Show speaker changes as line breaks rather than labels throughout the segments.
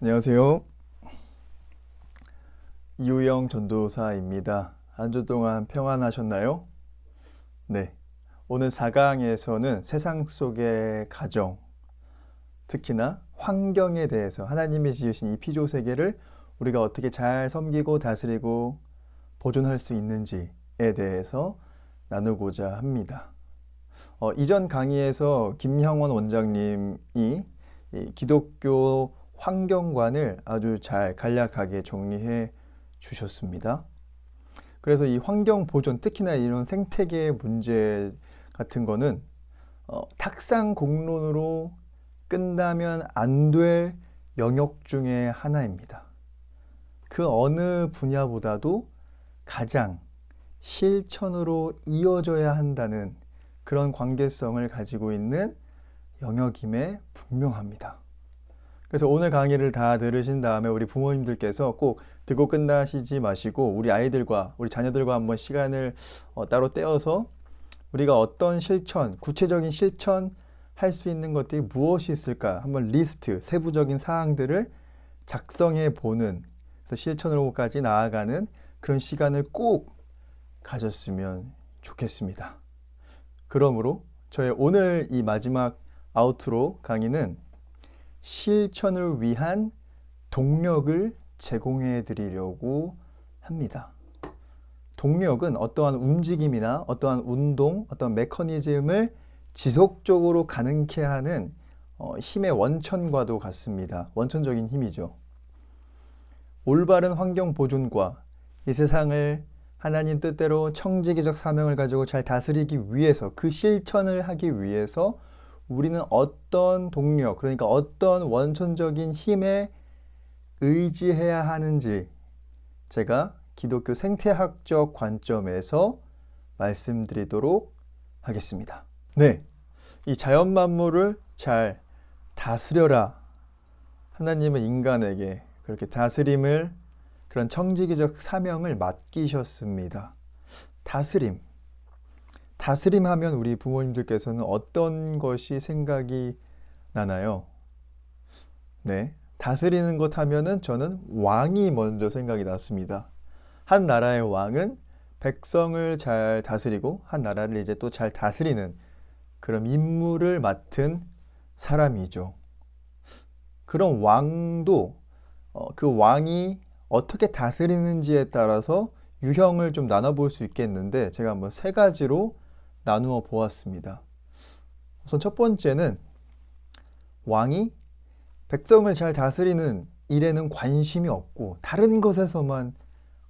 안녕하세요. 이우영 전도사입니다. 한 주 동안 평안하셨나요? 네. 오늘 4강에서는 세상 속의 가정, 특히나 환경에 대해서 하나님이 지으신 이 피조 세계를 우리가 어떻게 잘 섬기고 다스리고 보존할 수 있는지에 대해서 나누고자 합니다. 이전 강의에서 김형원 원장님이 이 기독교 환경관을 아주 잘 간략하게 정리해 주셨습니다. 그래서 이 환경 보존, 특히나 이런 생태계 문제 같은 거는 탁상 공론으로 끝나면 안 될 영역 중에 하나입니다. 그 어느 분야보다도 가장 실천으로 이어져야 한다는 그런 관계성을 가지고 있는 영역임에 분명합니다. 그래서 오늘 강의를 다 들으신 다음에 우리 부모님들께서 꼭 듣고 끝나시지 마시고 우리 아이들과 우리 자녀들과 한번 시간을 따로 떼어서 우리가 어떤 실천, 구체적인 실천 할 수 있는 것들이 무엇이 있을까 한번 리스트, 세부적인 사항들을 작성해 보는, 그래서 실천으로까지 나아가는 그런 시간을 꼭 가졌으면 좋겠습니다. 그러므로 저의 오늘 이 마지막 아우트로 강의는 실천을 위한 동력을 제공해 드리려고 합니다. 동력은 어떠한 움직임이나 어떠한 운동, 어떤 메커니즘을 지속적으로 가능케 하는 힘의 원천과도 같습니다. 원천적인 힘이죠. 올바른 환경 보존과 이 세상을 하나님 뜻대로 청지기적 사명을 가지고 잘 다스리기 위해서, 그 실천을 하기 위해서 우리는 어떤 동력, 그러니까 어떤 원천적인 힘에 의지해야 하는지 제가 기독교 생태학적 관점에서 말씀드리도록 하겠습니다. 네, 이 자연 만물을 잘 다스려라. 하나님은 인간에게 그렇게 다스림을, 그런 청지기적 사명을 맡기셨습니다. 다스림 하면 우리 부모님들께서는 어떤 것이 생각이 나나요? 네, 다스리는 것 하면은 저는 왕이 먼저 생각이 났습니다. 한 나라의 왕은 백성을 잘 다스리고 한 나라를 이제 또 잘 다스리는 그런 임무를 맡은 사람이죠. 그런 왕도 그 왕이 어떻게 다스리는지에 따라서 유형을 좀 나눠볼 수 있겠는데 제가 한번 세 가지로 나누어 보았습니다. 우선 첫 번째는 왕이 백성을 잘 다스리는 일에는 관심이 없고 다른 것에서만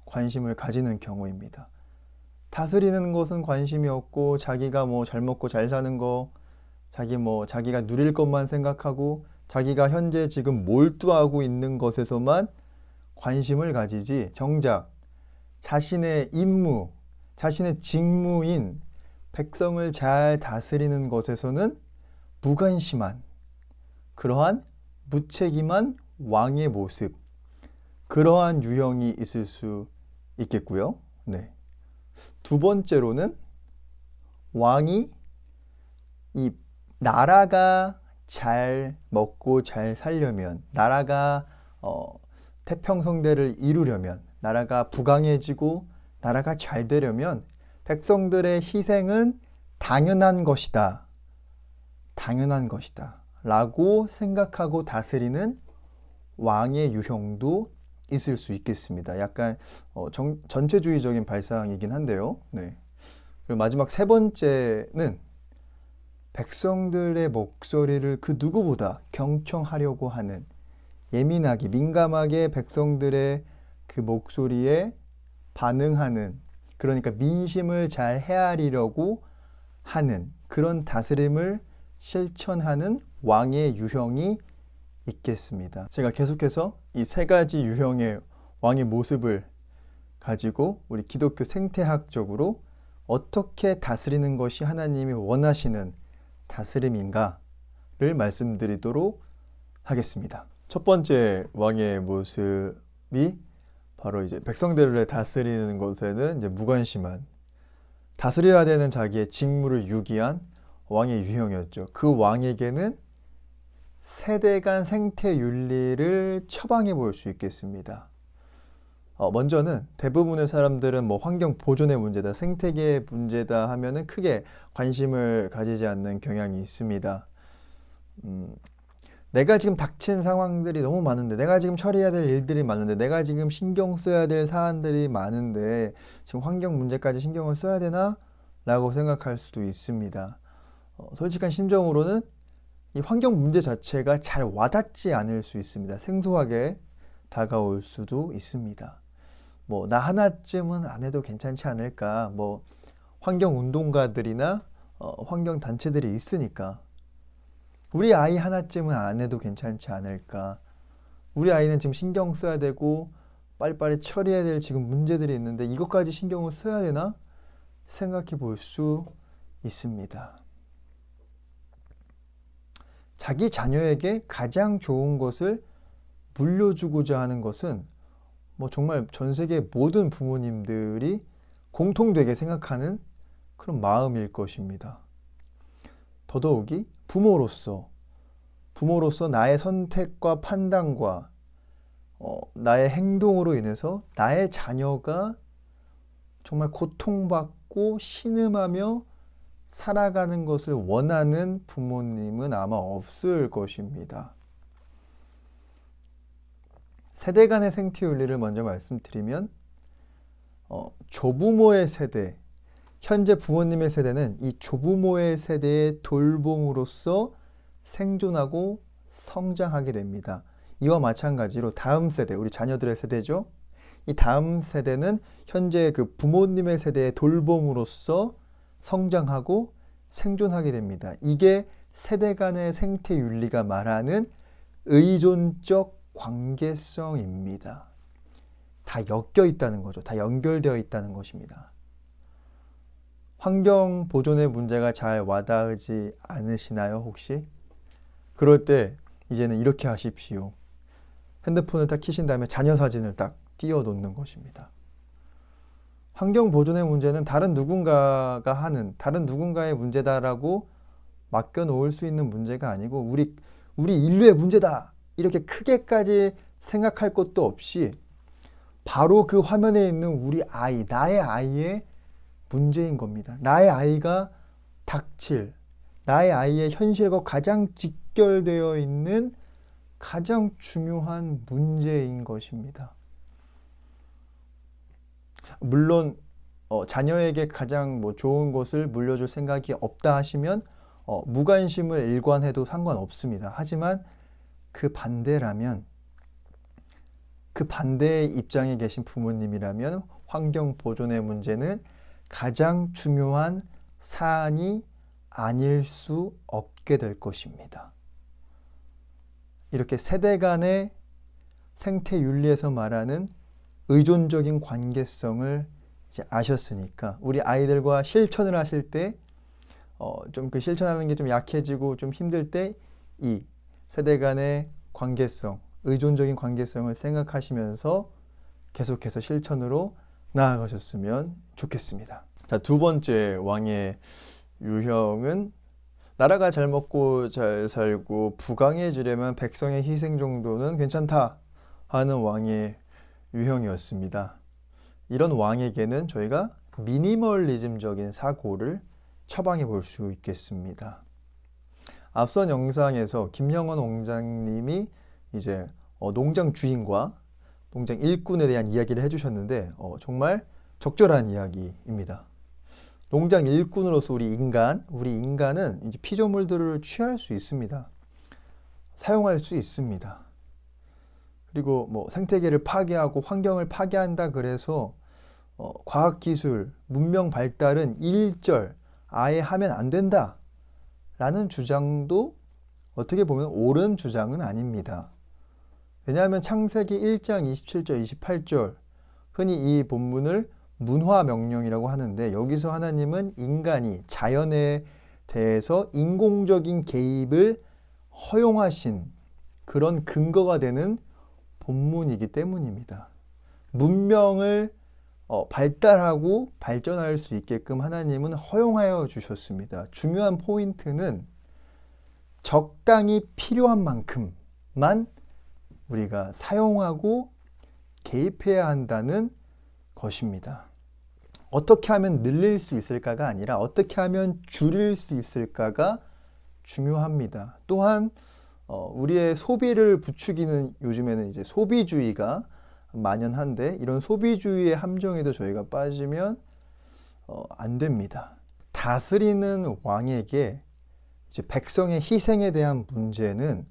관심을 가지는 경우입니다. 다스리는 것은 관심이 없고 자기가 뭐 잘 먹고 잘 사는 거, 자기가 누릴 것만 생각하고 자기가 현재 지금 몰두하고 있는 것에서만 관심을 가지지, 정작 자신의 임무, 자신의 직무인 백성을 잘 다스리는 것에서는 무관심한, 그러한 무책임한 왕의 모습, 그러한 유형이 있을 수 있겠고요. 네. 두 번째로는 왕이 이 나라가 잘 먹고 잘 살려면, 나라가 태평성대를 이루려면, 나라가 부강해지고 나라가 잘 되려면 백성들의 희생은 당연한 것이다. 당연한 것이다. 라고 생각하고 다스리는 왕의 유형도 있을 수 있겠습니다. 약간 전체주의적인 발상이긴 한데요. 네. 그리고 마지막 세 번째는 백성들의 목소리를 그 누구보다 경청하려고 하는, 예민하게 민감하게 백성들의 그 목소리에 반응하는, 그러니까 민심을 잘 헤아리려고 하는 그런 다스림을 실천하는 왕의 유형이 있겠습니다. 제가 계속해서 이 세 가지 유형의 왕의 모습을 가지고 우리 기독교 생태학적으로 어떻게 다스리는 것이 하나님이 원하시는 다스림인가를 말씀드리도록 하겠습니다. 첫 번째 왕의 모습이 바로 이제 백성들을 다스리는 것에는 이제 무관심한, 다스려야 되는 자기의 직무를 유기한 왕의 유형이었죠. 그 왕에게는 세대 간 생태 윤리를 처방해 볼 수 있겠습니다. 먼저는 대부분의 사람들은 뭐 환경 보존의 문제다, 생태계의 문제다 하면은 크게 관심을 가지지 않는 경향이 있습니다. 내가 지금 닥친 상황들이 너무 많은데, 내가 지금 처리해야 될 일들이 많은데, 내가 지금 신경 써야 될 사안들이 많은데 지금 환경 문제까지 신경을 써야 되나? 라고 생각할 수도 있습니다. 솔직한 심정으로는 이 환경 문제 자체가 잘 와닿지 않을 수 있습니다. 생소하게 다가올 수도 있습니다. 뭐 나 하나쯤은 안 해도 괜찮지 않을까? 뭐 환경 운동가들이나 환경 단체들이 있으니까 우리 아이 하나쯤은 안 해도 괜찮지 않을까? 우리 아이는 지금 신경 써야 되고 빨리빨리 처리해야 될 지금 문제들이 있는데 이것까지 신경을 써야 되나? 생각해 볼 수 있습니다. 자기 자녀에게 가장 좋은 것을 물려주고자 하는 것은 뭐 정말 전 세계 모든 부모님들이 공통되게 생각하는 그런 마음일 것입니다. 더더욱이 부모로서 나의 선택과 판단과 나의 행동으로 인해서 나의 자녀가 정말 고통받고 신음하며 살아가는 것을 원하는 부모님은 아마 없을 것입니다. 세대 간의 생태 윤리를 먼저 말씀드리면 조부모의 세대, 현재 부모님의 세대는 이 조부모의 세대의 돌봄으로서 생존하고 성장하게 됩니다. 이와 마찬가지로 다음 세대, 우리 자녀들의 세대죠. 이 다음 세대는 현재 그 부모님의 세대의 돌봄으로서 성장하고 생존하게 됩니다. 이게 세대 간의 생태 윤리가 말하는 의존적 관계성입니다. 다 엮여 있다는 거죠. 다 연결되어 있다는 것입니다. 환경 보존의 문제가 잘 와닿지 않으시나요, 혹시? 그럴 때 이제는 이렇게 하십시오. 핸드폰을 딱 켜신 다음에 자녀 사진을 딱 띄워 놓는 것입니다. 환경 보존의 문제는 다른 누군가가 하는, 다른 누군가의 문제다라고 맡겨 놓을 수 있는 문제가 아니고 우리 인류의 문제다, 이렇게 크게까지 생각할 것도 없이 바로 그 화면에 있는 우리 아이, 나의 아이의 문제인 겁니다. 나의 아이가 닥칠, 나의 아이의 현실과 가장 직결되어 있는 가장 중요한 문제인 것입니다. 물론 자녀에게 가장 가장 것을 물려줄 생각이 없다 하시면 무관심을 일관해도 상관없습니다. 하지만 그 반대라면, 그 반대의 입장에 계신 부모님이라면 환경 보존의 문제는 가장 중요한 사안이 아닐 수 없게 될 것입니다. 이렇게 세대 간의 생태 윤리에서 말하는 의존적인 관계성을 이제 아셨으니까 우리 아이들과 실천을 하실 때 좀 그 실천하는 게 좀 약해지고 좀 힘들 때 이 세대 간의 관계성, 의존적인 관계성을 생각하시면서 계속해서 실천으로 나아가셨으면 좋겠습니다. 자, 두 번째 왕의 유형은 나라가 잘 먹고 잘 살고 부강해지려면 백성의 희생 정도는 괜찮다 하는 왕의 유형이었습니다. 이런 왕에게는 저희가 미니멀리즘적인 사고를 처방해 볼 수 있겠습니다. 앞선 영상에서 김영원 원장님이 이제 농장 주인과 농장 일꾼에 대한 이야기를 해주셨는데 정말 적절한 이야기입니다. 농장 일꾼으로서 우리 인간은 이제 피조물들을 취할 수 있습니다. 사용할 수 있습니다. 그리고 뭐 생태계를 파괴하고 환경을 파괴한다 그래서 과학기술, 문명 발달은 일절 아예 하면 안 된다 라는 주장도 어떻게 보면 옳은 주장은 아닙니다. 왜냐하면 창세기 1장 27절, 28절 흔히 이 본문을 문화명령이라고 하는데 여기서 하나님은 인간이 자연에 대해서 인공적인 개입을 허용하신 그런 근거가 되는 본문이기 때문입니다. 문명을 발달하고 발전할 수 있게끔 하나님은 허용하여 주셨습니다. 중요한 포인트는 적당히 필요한 만큼만 우리가 사용하고 개입해야 한다는 것입니다. 어떻게 하면 늘릴 수 있을까가 아니라 어떻게 하면 줄일 수 있을까가 중요합니다. 또한 우리의 소비를 부추기는 요즘에는 이제 소비주의가 만연한데 이런 소비주의의 함정에도 저희가 빠지면 안 됩니다. 다스리는 왕에게 이제 백성의 희생에 대한 문제는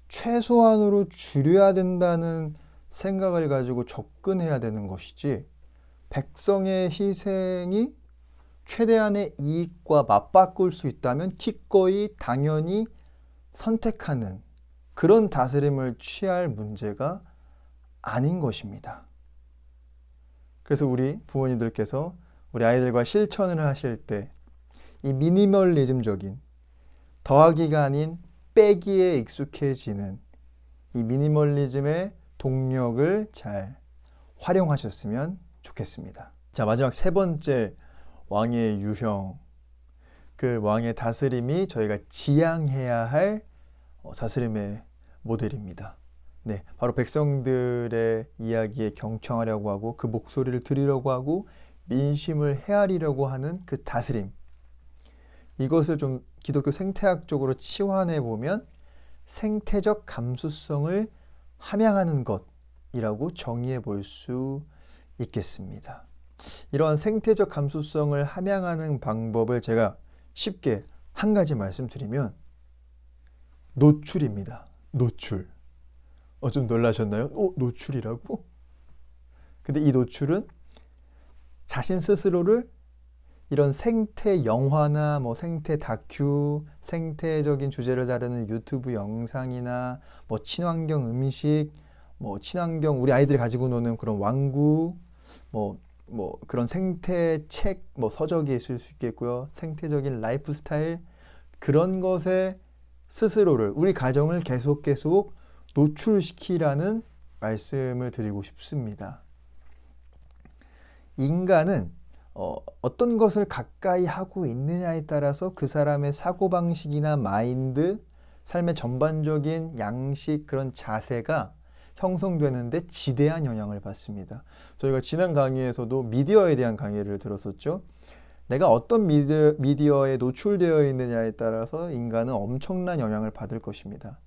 최소한으로 줄여야 된다는 생각을 가지고 접근해야 되는 것이지, 백성의 희생이 최대한의 이익과 맞바꿀 수 있다면 기꺼이 당연히 선택하는 그런 다스림을 취할 문제가 아닌 것입니다. 그래서 우리 부모님들께서 우리 아이들과 실천을 하실 때 이 미니멀리즘적인, 더하기가 아닌 빼기에 익숙해지는 이 미니멀리즘의 동력을 잘 활용하셨으면 좋겠습니다. 자, 마지막 세 번째 왕의 유형, 그 왕의 다스림이 저희가 지향해야 할 다스림의 모델입니다. 네, 바로 백성들의 이야기에 경청하려고 하고 그 목소리를 들으려고 하고 민심을 헤아리려고 하는 그 다스림. 이것을 좀 기독교 생태학적으로 치환해 보면 생태적 감수성을 함양하는 것이라고 정의해 볼 수 있겠습니다. 이러한 생태적 감수성을 함양하는 방법을 제가 쉽게 한 가지 말씀드리면 노출입니다. 노출. 좀 놀라셨나요? 노출이라고? 근데 이 노출은 자신 스스로를 이런 생태 영화나 생태 다큐, 생태적인 주제를 다루는 유튜브 영상이나 친환경 음식, 친환경 우리 아이들이 가지고 노는 그런 왕구, 그런 생태 책, 서적이 있을 수 있겠고요. 생태적인 라이프 스타일, 그런 것에 스스로를, 우리 가정을 계속 노출시키라는 말씀을 드리고 싶습니다. 인간은 어떤 것을 가까이 하고 있느냐에 따라서 그 사람의 사고방식이나 마인드, 삶의 전반적인 양식, 그런 자세가 형성되는데 지대한 영향을 받습니다. 저희가 지난 강의에서도 미디어에 대한 강의를 들었었죠. 내가 어떤 미디어에 노출되어 있느냐에 따라서 인간은 엄청난 영향을 받을 것입니다.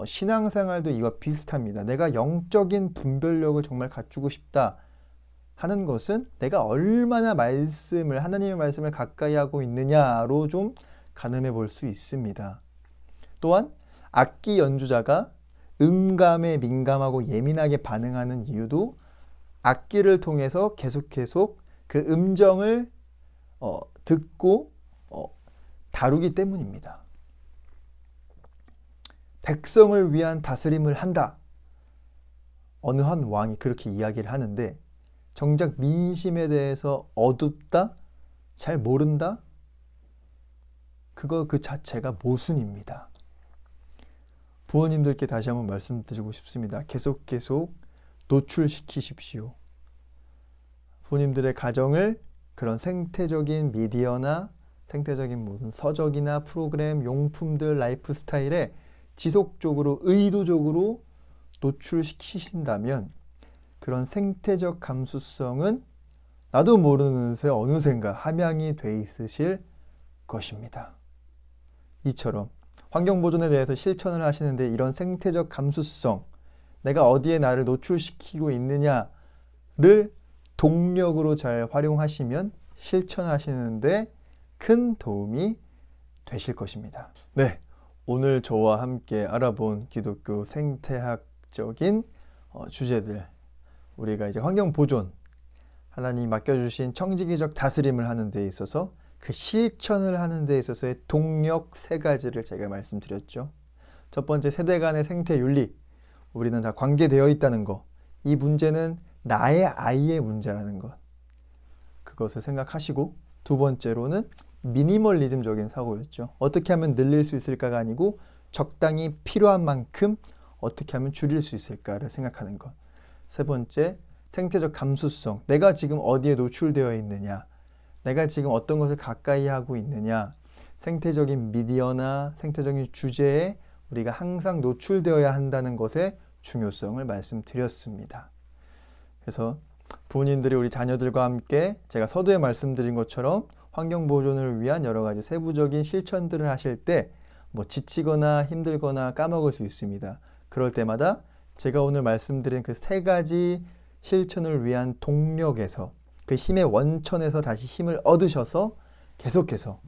신앙생활도 이와 비슷합니다. 내가 영적인 분별력을 정말 갖추고 싶다 하는 것은 내가 얼마나 하나님의 말씀을 가까이 하고 있느냐로 좀 가늠해 볼 수 있습니다. 또한 악기 연주자가 음감에 민감하고 예민하게 반응하는 이유도 악기를 통해서 계속 그 음정을 듣고 다루기 때문입니다. 백성을 위한 다스림을 한다. 어느 한 왕이 그렇게 이야기를 하는데 정작 민심에 대해서 어둡다? 잘 모른다? 그 자체가 모순입니다. 부모님들께 다시 한번 말씀드리고 싶습니다. 계속 노출시키십시오. 부모님들의 가정을 그런 생태적인 미디어나 생태적인 무슨 서적이나 프로그램, 용품들, 라이프 스타일에 지속적으로, 의도적으로 노출시키신다면 그런 생태적 감수성은 나도 모르는 새 어느샌가 함양이 돼 있으실 것입니다. 이처럼 환경보존에 대해서 실천을 하시는데 이런 생태적 감수성, 내가 어디에 나를 노출시키고 있느냐를 동력으로 잘 활용하시면 실천하시는데 큰 도움이 되실 것입니다. 네, 오늘 저와 함께 알아본 기독교 생태학적인 주제들, 우리가 이제 환경보존, 하나님이 맡겨주신 청지기적 다스림을 하는 데 있어서 그 실천을 하는 데 있어서의 동력 세 가지를 제가 말씀드렸죠. 첫 번째, 세대 간의 생태윤리, 우리는 다 관계되어 있다는 것, 이 문제는 나의 아이의 문제라는 것, 그것을 생각하시고, 두 번째로는 미니멀리즘적인 사고였죠. 어떻게 하면 늘릴 수 있을까가 아니고 적당히 필요한 만큼 어떻게 하면 줄일 수 있을까를 생각하는 것. 세 번째, 생태적 감수성, 내가 지금 어디에 노출되어 있느냐, 내가 지금 어떤 것을 가까이 하고 있느냐, 생태적인 미디어나 생태적인 주제에 우리가 항상 노출되어야 한다는 것의 중요성을 말씀드렸습니다. 그래서 부모님들이 우리 자녀들과 함께 제가 서두에 말씀드린 것처럼 환경 보존을 위한 여러 가지 세부적인 실천들을 하실 때 뭐 지치거나 힘들거나 까먹을 수 있습니다. 그럴 때마다 제가 오늘 말씀드린 그 세 가지 실천을 위한 동력에서 그 힘의 원천에서 다시 힘을 얻으셔서 계속해서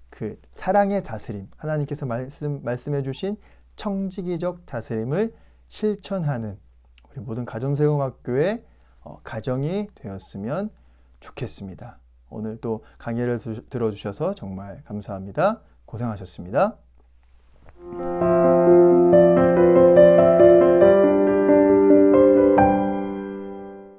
그 사랑의 다스림, 하나님께서 말씀해 주신 청지기적 다스림을 실천하는 우리 모든 가정세움학교의 가정이 되었으면 좋겠습니다. 오늘 또 강의를 들어주셔서 정말 감사합니다. 고생하셨습니다.